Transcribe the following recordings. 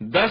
10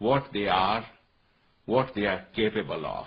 what they are capable of,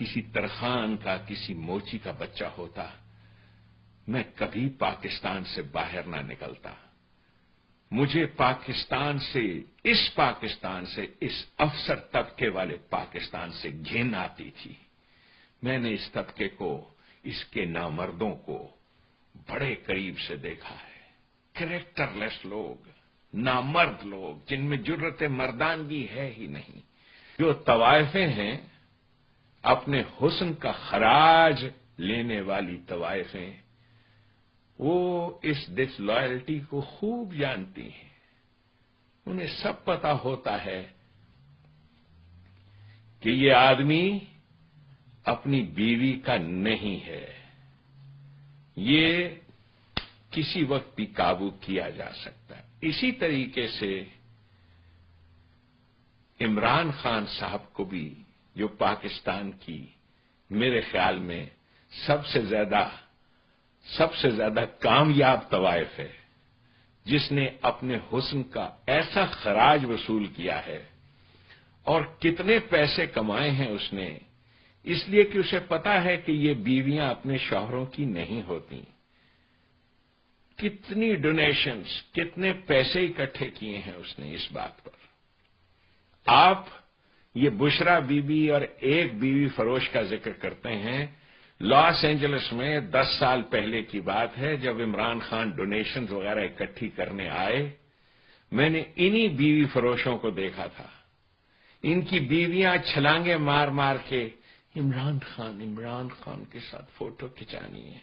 کسی ترخان کا، کسی موچی کا بچہ ہوتا، میں کبھی پاکستان سے باہر نہ نکلتا۔ مجھے پاکستان سے، اس افسر طبقے والے پاکستان سے گھن آتی تھی۔ میں نے اس طبقے کو، اس کے نامردوں کو بڑے قریب سے دیکھا ہے۔ کریکٹر لیس لوگ، نامرد لوگ، جن میں جرت مردانگی ہے ہی نہیں۔ جو طوائفیں ہیں، اپنے حسن کا خراج لینے والی طوائفیں، وہ اس ڈس لائلٹی کو خوب جانتی ہیں۔ انہیں سب پتا ہوتا ہے کہ یہ آدمی اپنی بیوی کا نہیں ہے، یہ کسی وقت بھی قابو کیا جا سکتا ہے۔ اسی طریقے سے عمران خان صاحب کو بھی، جو پاکستان کی میرے خیال میں سب سے زیادہ کامیاب طوائف ہے، جس نے اپنے حسن کا ایسا خراج وصول کیا ہے، اور کتنے پیسے کمائے ہیں اس نے، اس لیے کہ اسے پتا ہے کہ یہ بیویاں اپنے شوہروں کی نہیں ہوتی۔ کتنی ڈونیشنز، کتنے پیسے اکٹھے کیے ہیں اس نے اس بات پر۔ آپ یہ بشرا بی بی اور ایک بیوی فروش کا ذکر کرتے ہیں۔ لاس اینجلس میں 10 سال پہلے کی بات ہے، جب عمران خان ڈونیشنز وغیرہ اکٹھی کرنے آئے، میں نے انہی بیوی فروشوں کو دیکھا تھا۔ ان کی بیویاں چھلانگے مار مار کے عمران خان کے ساتھ فوٹو کھچانی ہے،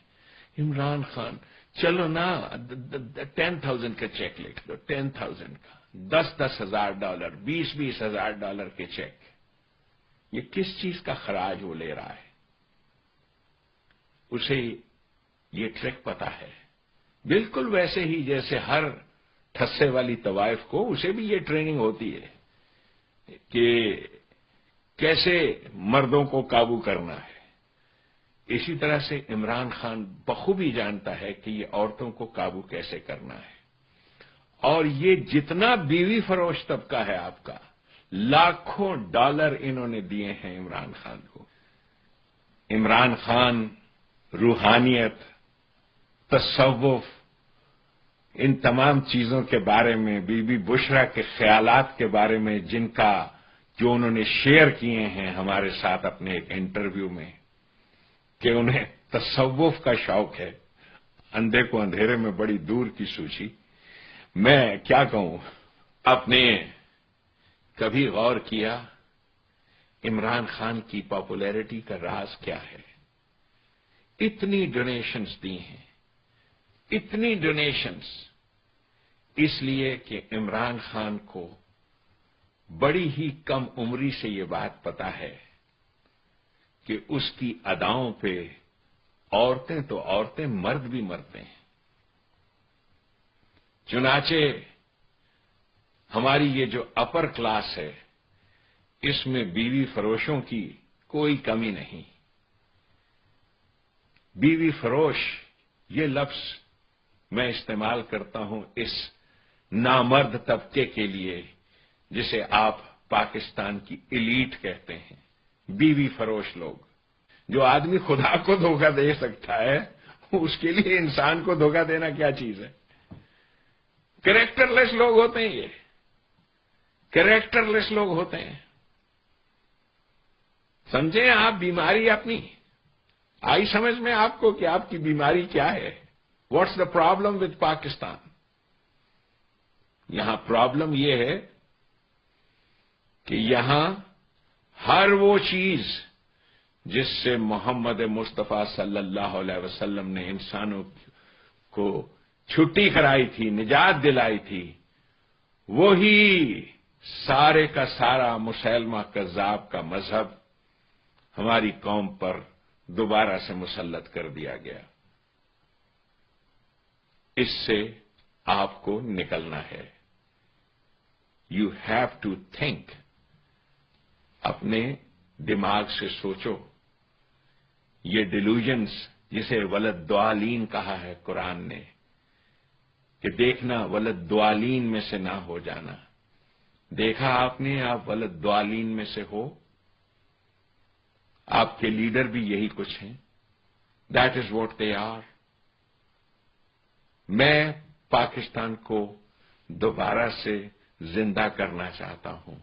عمران خان چلو نا 10,000 کا چیک لکھ دو، 10,000 کا، $10,000، $20,000 کے چیک۔ یہ کس چیز کا خراج وہ لے رہا ہے؟ اسے یہ ٹرک پتا ہے، بالکل ویسے ہی جیسے ہر ٹھسے والی طوائف کو، اسے بھی یہ ٹریننگ ہوتی ہے کہ کیسے مردوں کو قابو کرنا ہے۔ اسی طرح سے عمران خان بخوبی جانتا ہے کہ یہ عورتوں کو قابو کیسے کرنا ہے۔ اور یہ جتنا بیوی فروش طبقہ ہے آپ کا، لاکھوں ڈالر انہوں نے دیے ہیں عمران خان کو۔ عمران خان روحانیت، تصوف، ان تمام چیزوں کے بارے میں، بی بی بشرا کے خیالات کے بارے میں، جو انہوں نے شیئر کیے ہیں ہمارے ساتھ اپنے ایک انٹرویو میں، کہ انہیں تصوف کا شوق ہے، اندھے کو اندھیرے میں بڑی دور کی سوچی۔ میں کیا کہوں، آپ نے کبھی غور کیا عمران خان کی پاپولیرٹی کا راز کیا ہے؟ اتنی ڈونیشنز دی ہیں، اتنی ڈونیشنز، اس لیے کہ عمران خان کو بڑی ہی کم عمری سے یہ بات پتا ہے کہ اس کی اداؤں پہ عورتیں تو عورتیں، مرد بھی مرتے ہیں۔ چنانچہ ہماری یہ جو اپر کلاس ہے، اس میں بیوی فروشوں کی کوئی کمی نہیں۔ بیوی فروش یہ لفظ میں استعمال کرتا ہوں اس نامرد طبقے کے لیے جسے آپ پاکستان کی ایلیٹ کہتے ہیں۔ بیوی فروش لوگ، جو آدمی خدا کو دھوکہ دے سکتا ہے، اس کے لیے انسان کو دھوکہ دینا کیا چیز ہے؟ کریکٹر لیس لوگ ہوتے ہیں، یہ کریکٹر لیس لوگ ہوتے ہیں۔ سمجھیں آپ بیماری اپنی آئی سمجھ میں آپ کو کہ آپ کی بیماری کیا ہے؟ What's the problem with Pakistan? یہاں پرابلم یہ ہے کہ یہاں ہر وہ چیز جس سے محمد مصطفیٰ صلی اللہ علیہ وسلم نے انسانوں کو چھٹی کرائی تھی، نجات دلائی تھی، وہی سارے کا سارا مسلمہ کذاب کا مذہب ہماری قوم پر دوبارہ سے مسلط کر دیا گیا۔ اس سے آپ کو نکلنا ہے۔ یو ہیو ٹو تھنک، اپنے دماغ سے سوچو۔ یہ ڈیلوژنس جسے ولد دوالین کہا ہے قرآن نے، کہ دیکھنا ولد دوالین میں سے نہ ہو جانا۔ دیکھا آپ نے، آپ ولد دوالین میں سے ہو؟ آپ کے لیڈر بھی یہی کچھ ہیں. That is what they are. میں پاکستان کو دوبارہ سے زندہ کرنا چاہتا ہوں.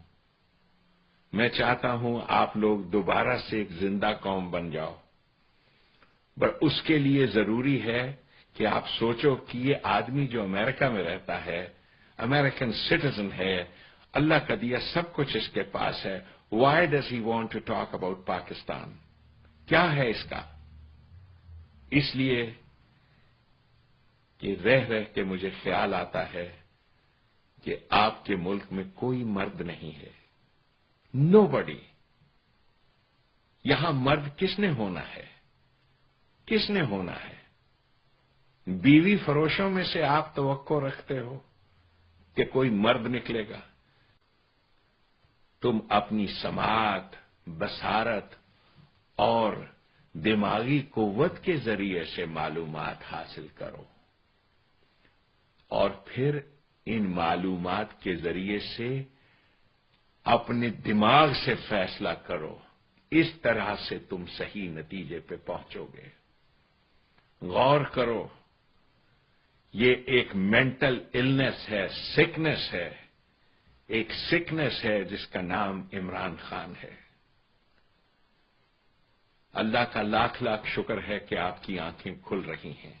میں چاہتا ہوں آپ لوگ دوبارہ سے ایک زندہ قوم بن جاؤ. پر اس کے لیے ضروری ہے کہ آپ سوچو کہ یہ آدمی جو امریکہ میں رہتا ہے، امریکن سٹیزن ہے، اللہ کا دیا سب کچھ اس کے پاس ہے. Why does he want to talk about Pakistan? کیا ہے اس کا؟ اس لیے کہ رہ کے مجھے خیال آتا ہے کہ آپ کے ملک میں کوئی مرد نہیں ہے. نو بڈی. یہاں مرد کس نے ہونا ہے؟ کس نے ہونا ہے؟ بیوی فروشوں میں سے آپ توقع رکھتے ہو کہ کوئی مرد نکلے گا؟ تم اپنی سماعت، بصارت اور دماغی قوت کے ذریعے سے معلومات حاصل کرو اور پھر ان معلومات کے ذریعے سے اپنے دماغ سے فیصلہ کرو. اس طرح سے تم صحیح نتیجے پہ پہنچو گے. غور کرو، یہ ایک مینٹل النس ہے، سکنس ہے، ایک سکنس ہے جس کا نام عمران خان ہے. اللہ کا لاکھ لاکھ شکر ہے کہ آپ کی آنکھیں کھل رہی ہیں.